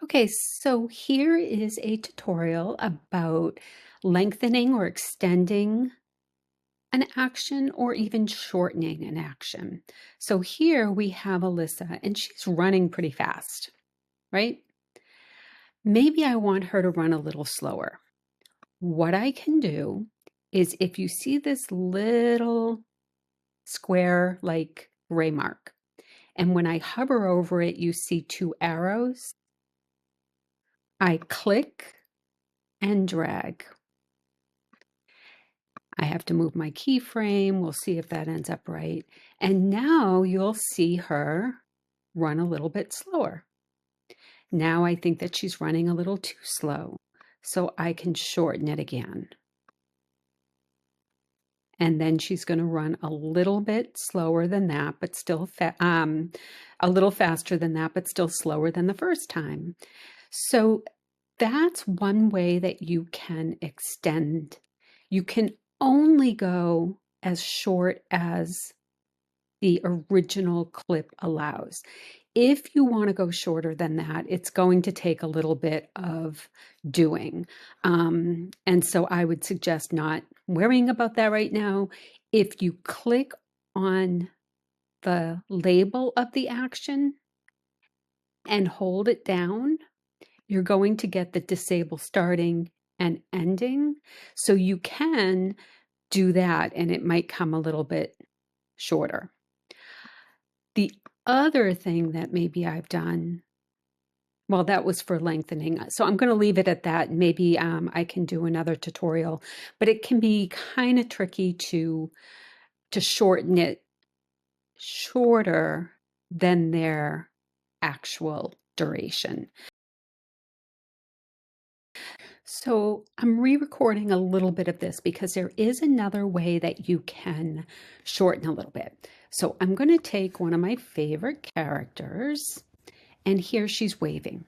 Okay, so here is a tutorial about lengthening or extending an action or even shortening an action. So here we have Alyssa and she's running pretty fast, right? Maybe I want her to run a little slower. What I can do is if you see this little square like gray mark, and when I hover over it, you see two arrows. I click and drag. I have to move my keyframe. We'll see if that ends up right. And now you'll see her run a little bit slower. Now I think that she's running a little too slow, so I can shorten it again. And then she's going to run a little bit slower than that, but still a little faster than that, but still slower than the first time. So that's one way that you can extend. You can only go as short as the original clip allows. If you want to go shorter than that, it's going to take a little bit of doing. And so I would suggest not worrying about that right now. If you click on the label of the action and hold it down, you're going to get the disable starting and ending. So you can do that and it might come a little bit shorter. The other thing that maybe I've done, well, that was for lengthening. So I'm going to leave it at that. Maybe I can do another tutorial, but it can be kind of tricky to shorten it shorter than their actual duration. So I'm re-recording a little bit of this because there is another way that you can shorten a little bit. So I'm going to take one of my favorite characters, and here she's waving.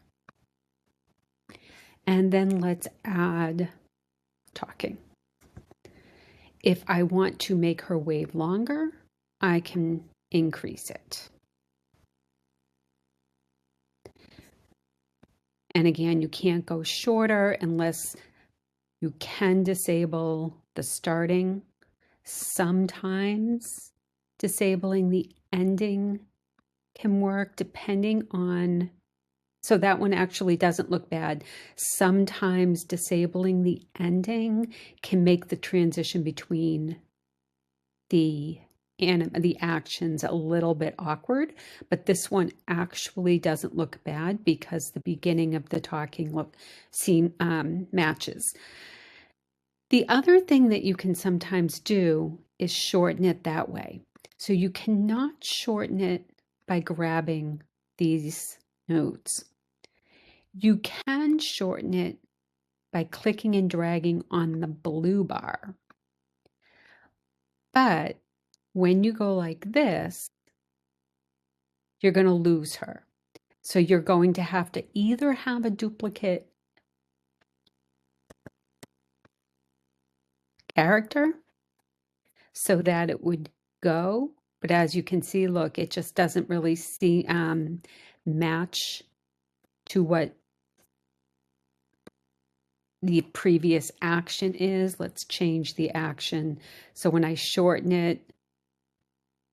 And then let's add talking. If I want to make her wave longer, I can increase it. And again, you can't go shorter unless you can disable the starting. Sometimes disabling the ending can work depending on, so that one actually doesn't look bad. Sometimes disabling the ending can make the transition between the actions a little bit awkward, but this one actually doesn't look bad because the beginning of the talking matches. The other thing that you can sometimes do is shorten it that way. So you cannot shorten it by grabbing these notes. You can shorten it by clicking and dragging on the blue bar. But when you go like this, you're going to lose her. So you're going to have to either have a duplicate character so that it would go. But as you can see, look, it just doesn't really match to what the previous action is. Let's change the action. So when I shorten it,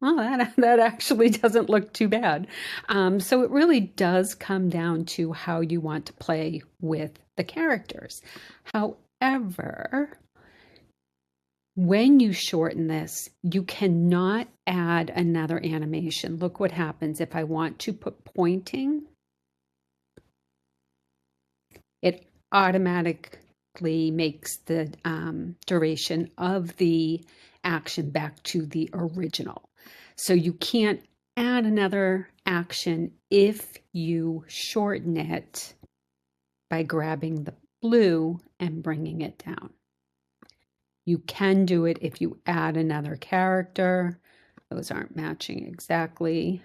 well, that actually doesn't look too bad. So it really does come down to how you want to play with the characters. However, when you shorten this, you cannot add another animation. Look what happens if I want to put pointing. It automatically makes the duration of the action back to the original. So you can't add another action if you shorten it by grabbing the blue and bringing it down. You can do it if you add another character. Those aren't matching exactly.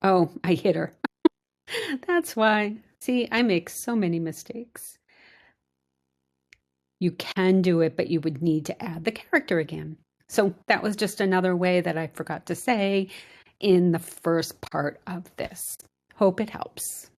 Oh, I hit her. That's why. See, I make so many mistakes. You can do it, but you would need to add the character again. So that was just another way that I forgot to say. in the first part of this. Hope it helps.